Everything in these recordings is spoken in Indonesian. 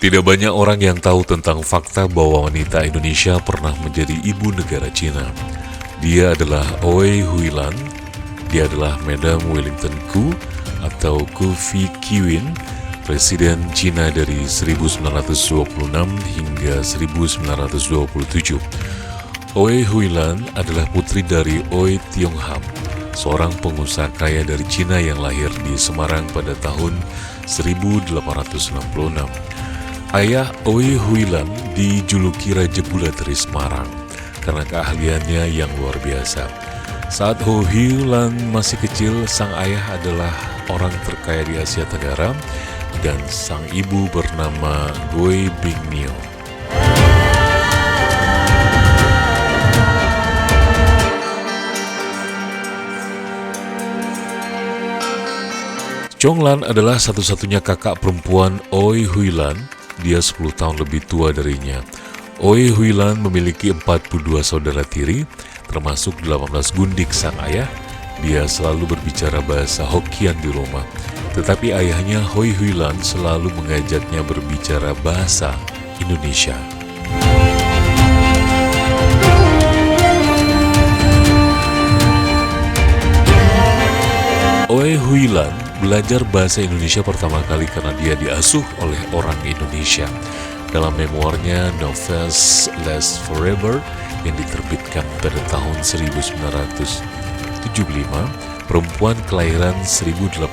Tidak banyak orang yang tahu tentang fakta bahwa wanita Indonesia pernah menjadi ibu negara Cina. Dia adalah Oei Huilan. Dia adalah Madam Wellington Koo atau Koo Fee Kiwin, Presiden Cina dari 1926 hingga 1927. Oei Huilan adalah putri dari Oei Tiong Ham, seorang pengusaha kaya dari Cina yang lahir di Semarang pada tahun 1866. Ayah Oei Huilan dijuluki Raja Gula dari Semarang karena keahliannya yang luar biasa. Saat Oei Huilan masih kecil, sang ayah adalah orang terkaya di Asia Tenggara dan sang ibu bernama Gui Bingnio. Chonglan adalah satu-satunya kakak perempuan Oei Huilan. Dia 10 tahun lebih tua darinya. Oei Huilan memiliki 42 saudara tiri, termasuk 18 gundik sang ayah. Dia selalu berbicara bahasa Hokkien di rumah. Tetapi ayahnya Oei Huilan selalu mengajaknya berbicara bahasa Indonesia. Oei Huilan belajar bahasa Indonesia pertama kali karena dia diasuh oleh orang Indonesia. Dalam memoarnya Novels Last Forever yang diterbitkan pada tahun 1975, perempuan kelahiran 1889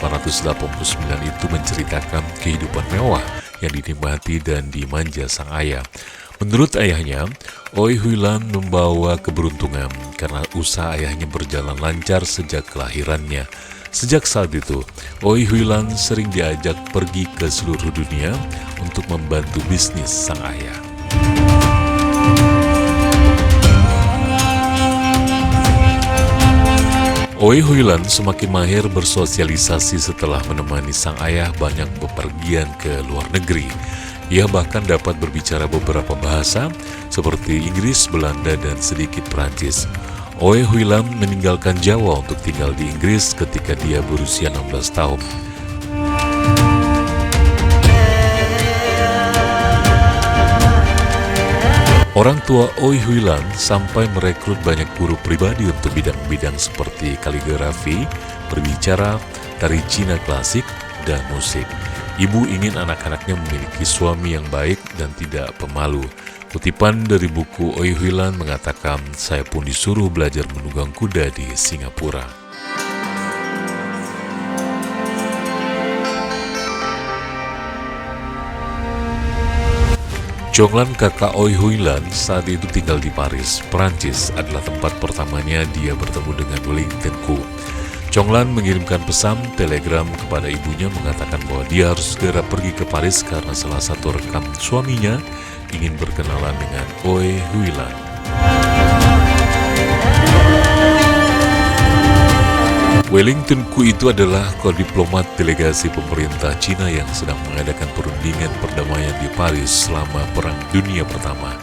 itu menceritakan kehidupan mewah yang dinikmati dan dimanja sang ayah. Menurut ayahnya, Oei Huilan membawa keberuntungan karena usaha ayahnya berjalan lancar sejak kelahirannya. Sejak saat itu, Oei Huilan sering diajak pergi ke seluruh dunia untuk membantu bisnis sang ayah. Oei Huilan semakin mahir bersosialisasi setelah menemani sang ayah banyak bepergian ke luar negeri. Ia bahkan dapat berbicara beberapa bahasa seperti Inggris, Belanda, dan sedikit Perancis. Oei Huilan meninggalkan Jawa untuk tinggal di Inggris ketika dia berusia 16 tahun. Orang tua Oei Huilan sampai merekrut banyak guru pribadi untuk bidang-bidang seperti kaligrafi, berbicara, tari Cina klasik, dan musik. Ibu ingin anak-anaknya memiliki suami yang baik dan tidak pemalu. Kutipan dari buku Oei Huilan mengatakan, saya pun disuruh belajar menunggang kuda di Singapura. Chonglan, kakak Oei Huilan, saat itu tinggal di Paris, Perancis adalah tempat pertamanya dia bertemu dengan Wellington Koo. Chonglan mengirimkan pesan telegram kepada ibunya mengatakan bahwa dia harus segera pergi ke Paris karena salah satu rekan suaminya ingin berkenalan dengan Oei Huilan. Wellington Koo itu adalah diplomat delegasi pemerintah Cina yang sedang mengadakan perundingan perdamaian di Paris selama Perang Dunia Pertama.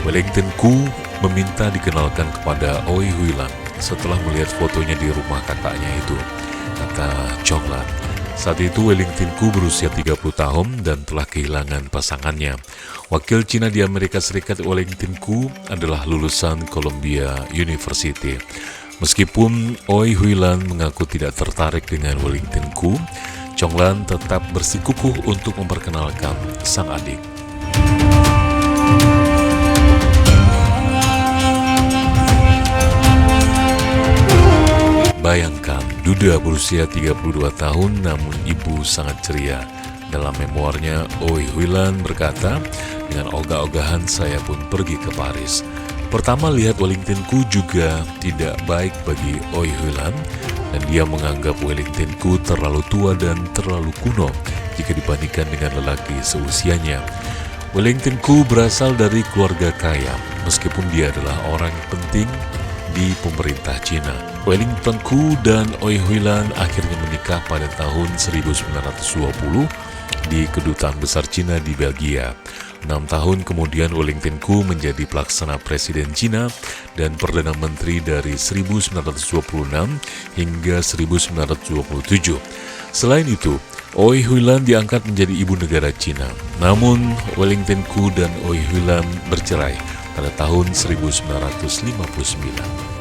Wellington Koo meminta dikenalkan kepada Oei Huilan setelah melihat fotonya di rumah kakaknya itu, kata Chonglan. Saat itu Wellington Koo berusia 30 tahun dan telah kehilangan pasangannya. Wakil Cina di Amerika Serikat Wellington Koo adalah lulusan Columbia University. Meskipun Oei Huilan mengaku tidak tertarik dengan Wellington Koo, Chonglan tetap bersikukuh untuk memperkenalkan sang adik. Bayangkan, duda berusia 32 tahun namun ibu sangat ceria. Dalam memoarnya, Oei Huilan berkata, dengan ogah-ogahan saya pun pergi ke Paris. Pertama lihat Wellington Koo juga tidak baik bagi Oei Huilan dan dia menganggap Wellington Koo terlalu tua dan terlalu kuno jika dibandingkan dengan lelaki seusianya. Wellington Koo berasal dari keluarga kaya, meskipun dia adalah orang penting di pemerintah Cina. Wellington Koo dan Oei Huilan akhirnya menikah pada tahun 1920 di Kedutaan Besar Cina di Belgia. 6 tahun kemudian Wellington Koo menjadi pelaksana Presiden Cina dan Perdana Menteri dari 1926 hingga 1927. Selain itu, Oi Huilan diangkat menjadi ibu negara Cina. Namun, Wellington Koo dan Oi Huilan bercerai pada tahun 1959.